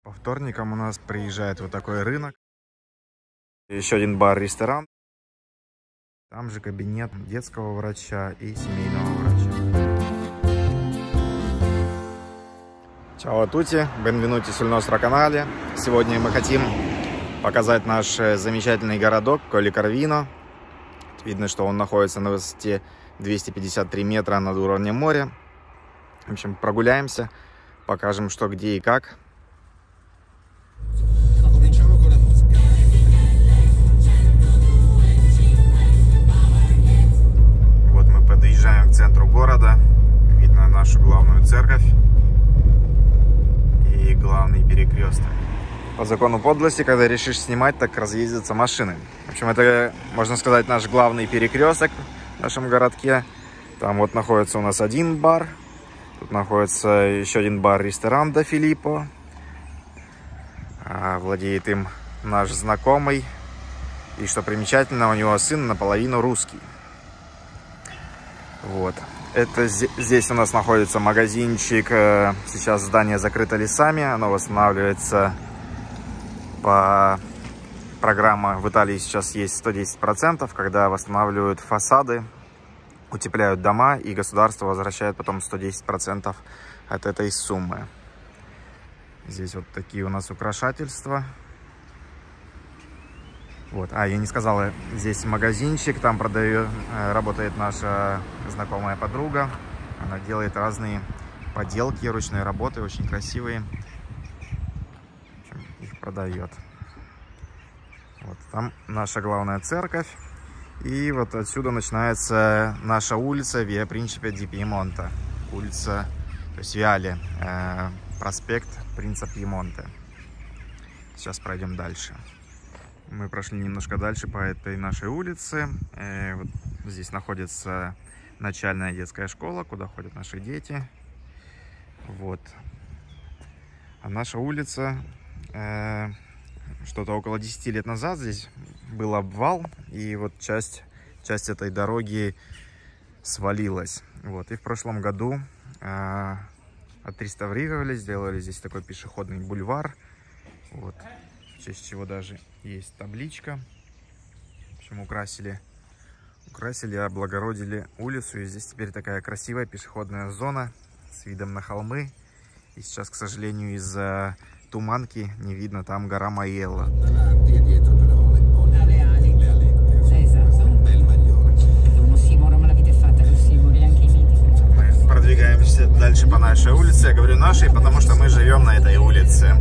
По вторникам у нас приезжает вот такой рынок. Еще один бар-ресторан. Там же кабинет детского врача и семейного врача. Чао тути, бенвенути sul nostro канале. Сегодня мы хотим показать наш замечательный городок Колли-Корвино. Видно, что он находится на высоте 253 метра над уровнем моря. В общем, прогуляемся, покажем, что, где и как. Вот мы подъезжаем к центру города. Видно нашу главную церковь и главный перекресток. По закону подлости, когда решишь снимать, так разъездятся машины. В общем, это, можно сказать, наш главный перекресток в нашем городке. Там вот находится у нас один бар. Тут находится еще один бар-ресторан До Филиппо. Владеет им наш знакомый. И что примечательно, у него сын наполовину русский. Вот. Это здесь у нас находится магазинчик. Сейчас здание закрыто лесами. Оно восстанавливается по программе. В Италии сейчас есть 110%, когда восстанавливают фасады, утепляют дома, и государство возвращает потом 110% от этой суммы. Здесь вот такие у нас украшательства. Вот. Я не сказала, здесь магазинчик, там работает наша знакомая подруга. Она делает разные поделки ручной работы, очень красивые. В общем, их продает. Вот там наша главная церковь. И вот отсюда начинается наша улица Виа Принципе ди Пьемонте. Улица, то есть Виале, проспект Принца Пьемонте. Сейчас пройдем дальше. Мы прошли немножко дальше по этой нашей улице. Вот здесь находится начальная детская школа, куда ходят наши дети. Вот. А наша улица, что-то около 10 лет назад здесь был обвал, и вот часть этой дороги свалилась. Вот. И в прошлом году отреставрировали, сделали здесь такой пешеходный бульвар. Вот. В честь чего даже есть табличка. В общем, украсили, облагородили улицу. И здесь теперь такая красивая пешеходная зона с видом на холмы. И сейчас, к сожалению, из-за туманки не видно там гора Майелла. Мы продвигаемся дальше по нашей улице. Я говорю нашей, потому что мы живем на этой улице.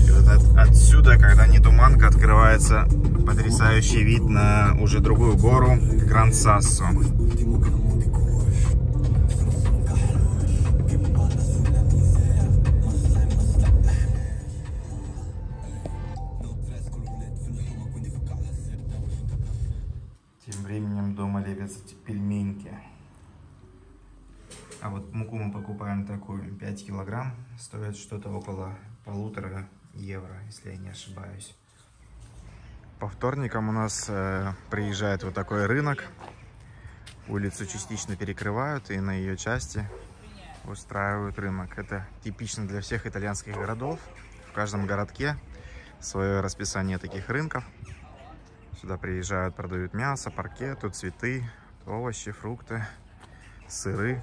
И вот отсюда, когда не туманка, открывается потрясающий вид на уже другую гору Гран-Сассо. Тем временем дома лепятся пельменьки. А вот муку мы покупаем такую, 5 килограмм. Стоит что-то около 1,5 евро, если я не ошибаюсь. По вторникам у нас приезжает вот такой рынок. Улицу частично перекрывают, и на ее части устраивают рынок. Это типично для всех итальянских городов. В каждом городке свое расписание таких рынков. Сюда приезжают, продают мясо, паркету, цветы, овощи, фрукты, сыры.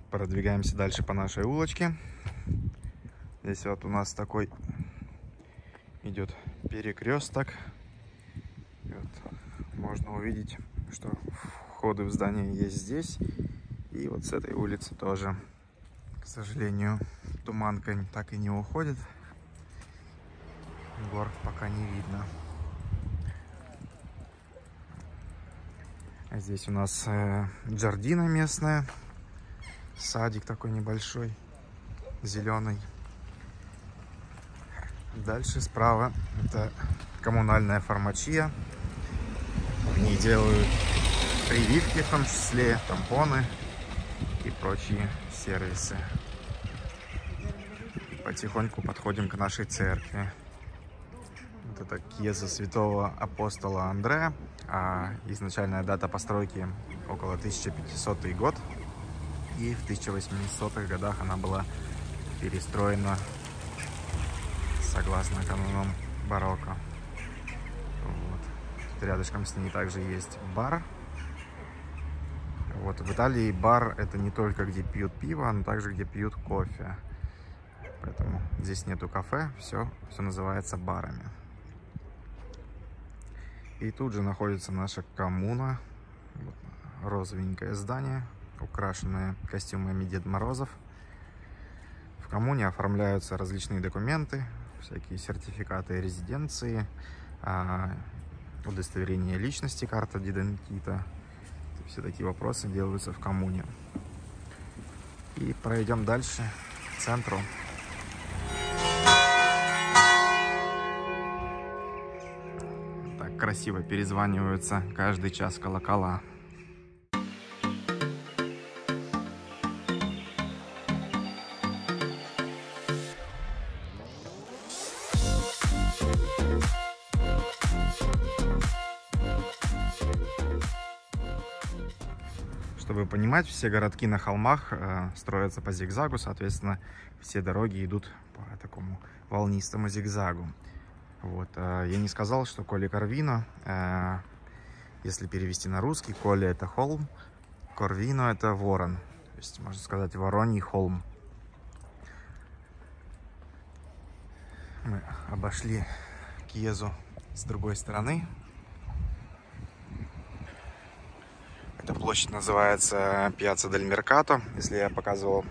Продвигаемся дальше по нашей улочке. Здесь вот у нас такой идет перекресток. И вот можно увидеть, что входы в здание есть здесь. И вот с этой улицы тоже. К сожалению, туманка так и не уходит. Гор пока не видно. А здесь у нас джардина местная. Садик такой небольшой, зеленый. Дальше справа это коммунальная фармачия. В ней делают прививки, в том числе тампоны и прочие сервисы. Потихоньку подходим к нашей церкви. Вот это Кьеза святого апостола Андрея. Изначальная дата постройки около 1500 год. И в 1800-х годах она была перестроена согласно канонам барокко. Вот. Тут рядышком с ней также есть бар. Вот. В Италии бар — это не только где пьют пиво, но также где пьют кофе. Поэтому здесь нету кафе, все называется барами. И тут же находится наша коммуна. Вот, розовенькое здание, украшенное костюмами Дед Морозов. В коммуне оформляются различные документы, всякие сертификаты резиденции, удостоверение личности, карта d'identità. Все такие вопросы делаются в коммуне. И пройдем дальше к центру. Так красиво перезваниваются каждый час колокола. Чтобы понимать, все городки на холмах строятся по зигзагу, соответственно, все дороги идут по такому волнистому зигзагу. Вот. Я не сказал, что Коле Корвино, если перевести на русский, Коле — это холм, Корвино — это ворон. То есть, можно сказать, Вороний холм. Мы обошли Кьезу с другой стороны. Эта площадь называется Пьяцца дель Меркато. Если я показывал,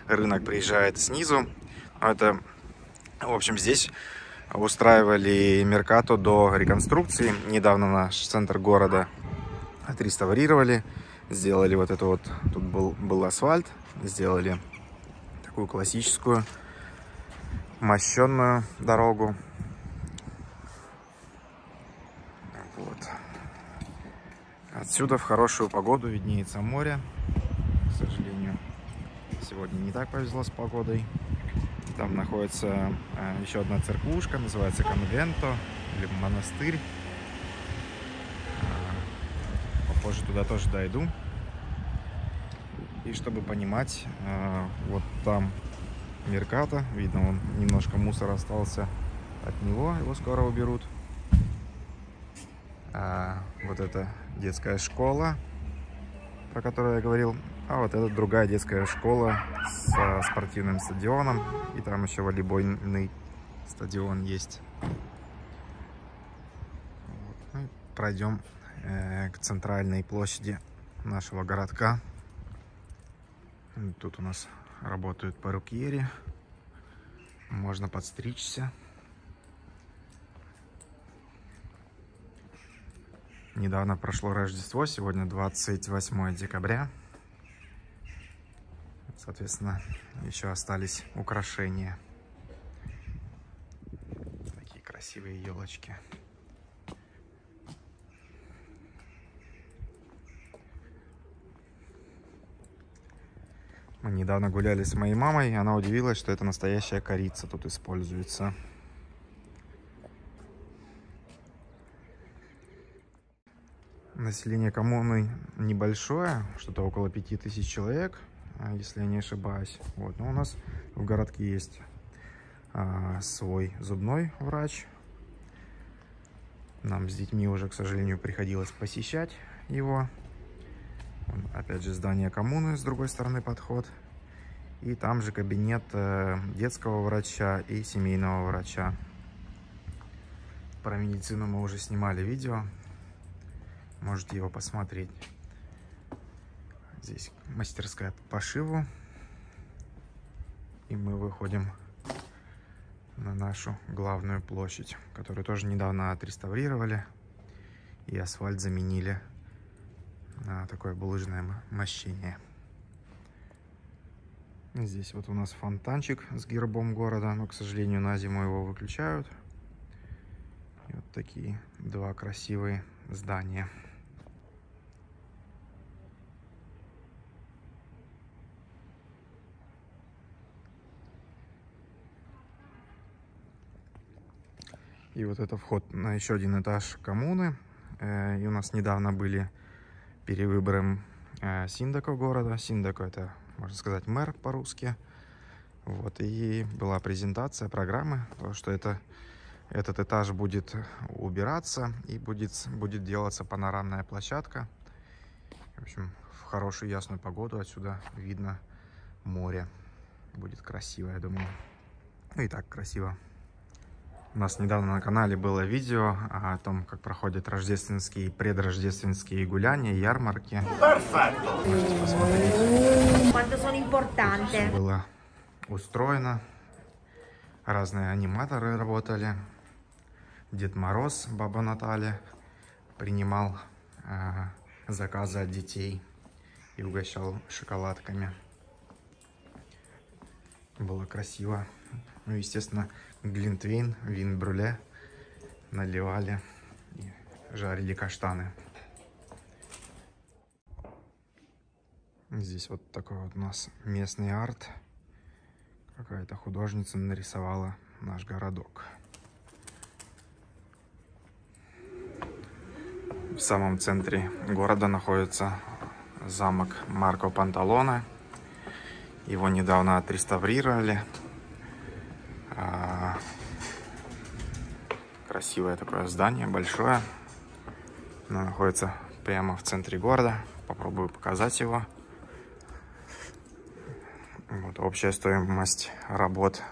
рынок приезжает снизу. Это, в общем, здесь устраивали Меркато до реконструкции. Недавно наш центр города отреставрировали. Сделали вот это вот, тут был асфальт. Сделали такую классическую мощенную дорогу. Вот. Отсюда в хорошую погоду виднеется море. К сожалению, сегодня не так повезло с погодой. Там находится еще одна церквушка, называется Конвенто, или монастырь. Попозже туда тоже дойду. И чтобы понимать, вот там Меркато, видно, он немножко мусора остался от него, его скоро уберут. Вот это детская школа, про которую я говорил. А вот это другая детская школа со спортивным стадионом. И там еще волейбольный стадион есть. Вот. Ну, пройдем к центральной площади нашего городка. Тут у нас работают парикмахеры. Можно подстричься. Недавно прошло Рождество, сегодня 28 декабря. Соответственно, еще остались украшения. Такие красивые елочки. Мы недавно гуляли с моей мамой, и она удивилась, что это настоящая корица тут используется. Население коммуны небольшое, что-то около 5000 человек, если я не ошибаюсь. Вот. Но у нас в городке есть свой зубной врач. Нам с детьми уже, к сожалению, приходилось посещать его. Опять же, здание коммуны, с другой стороны подход. И там же кабинет детского врача и семейного врача. Про медицину мы уже снимали видео. Можете его посмотреть. Здесь мастерская по пошиву. И мы выходим на нашу главную площадь, которую тоже недавно отреставрировали. И асфальт заменили на такое булыжное мощение. Здесь вот у нас фонтанчик с гербом города, но, к сожалению, на зиму его выключают. И вот такие два красивые здания. И вот это вход на еще один этаж коммуны. И у нас недавно были перевыборы Синдако города. Синдако — это, можно сказать, мэр по-русски. Вот, и была презентация программы, что этот этаж будет убираться и будет делаться панорамная площадка. В общем, в хорошую ясную погоду отсюда видно море. Будет красиво, я думаю. Ну и так красиво. У нас недавно на канале было видео о том, как проходят рождественские и предрождественские гуляния, ярмарки. Можете посмотреть. Все было устроено. Разные аниматоры работали. Дед Мороз, Баба Наталья, принимал заказы от детей и угощал шоколадками. Было красиво. Ну, естественно, глинтвейн, вин-брюле наливали и жарили каштаны. Здесь вот такой вот у нас местный арт. Какая-то художница нарисовала наш городок. В самом центре города находится замок Марко Панталоне. Его недавно отреставрировали. Красивое такое здание, большое. Оно находится прямо в центре города. Попробую показать его. Вот, общая стоимость работ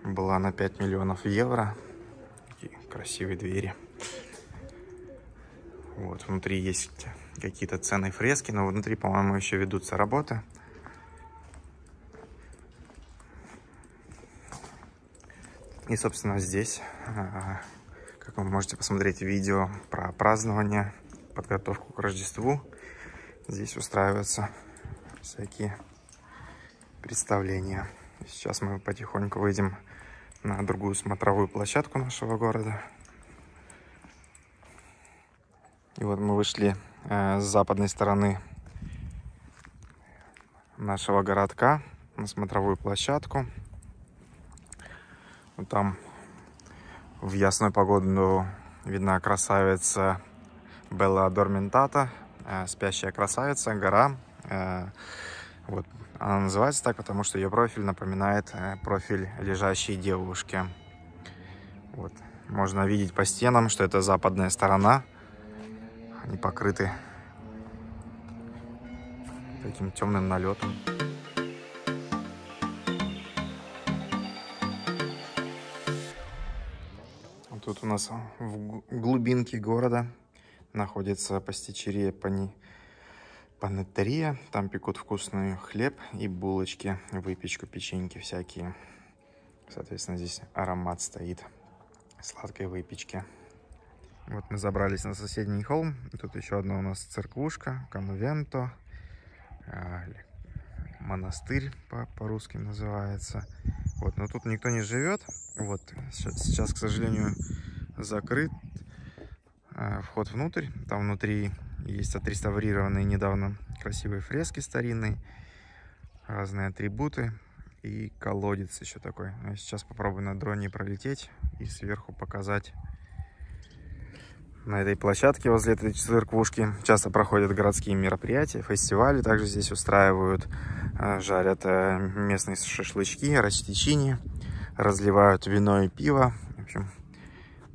была на 5 миллионов евро. Такие красивые двери. Вот, внутри есть какие-то ценные фрески, но внутри, по-моему, еще ведутся работы. И, собственно, здесь, как вы можете посмотреть видео про празднование, подготовку к Рождеству, здесь устраиваются всякие представления. Сейчас мы потихоньку выйдем на другую смотровую площадку нашего города. И вот мы вышли с западной стороны нашего городка на смотровую площадку. Вот там в ясную погоду видна красавица Белла Аддорментата, спящая красавица, гора. Вот она называется так, потому что ее профиль напоминает профиль лежащей девушки. Вот. Можно видеть по стенам, что это западная сторона. Они покрыты таким темным налетом. Тут у нас в глубинке города находится пастичерия Панеттерия. Там пекут вкусный хлеб и булочки, выпечку, печеньки всякие. Соответственно, здесь аромат стоит сладкой выпечки. Вот мы забрались на соседний холм. Тут еще одна у нас церквушка, конвенто, монастырь по-русски называется. Вот, но тут никто не живет. Вот сейчас, к сожалению, закрыт вход внутрь. Там внутри есть отреставрированные недавно красивые фрески старинные, разные атрибуты и колодец еще такой. Я сейчас попробую на дроне пролететь и сверху показать. На этой площадке возле этой церквушки часто проходят городские мероприятия, фестивали. Также здесь устраивают, жарят местные шашлычки, растечини, разливают вино и пиво. В общем,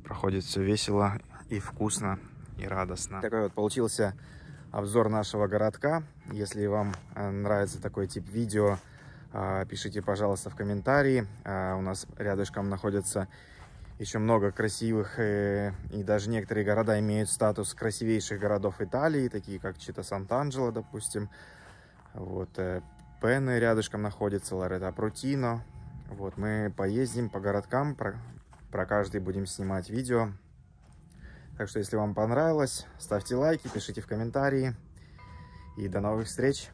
проходит все весело и вкусно, и радостно. Такой вот получился обзор нашего городка. Если вам нравится такой тип видео, пишите, пожалуйста, в комментарии. У нас рядышком находятся еще много красивых, и даже некоторые города имеют статус красивейших городов Италии, такие как Чита Сант'Анджело, допустим. Вот, Пенны рядышком находится, Лоретто Прутино. Вот, мы поездим по городкам, про каждый будем снимать видео. Так что, если вам понравилось, ставьте лайки, пишите в комментарии. И до новых встреч!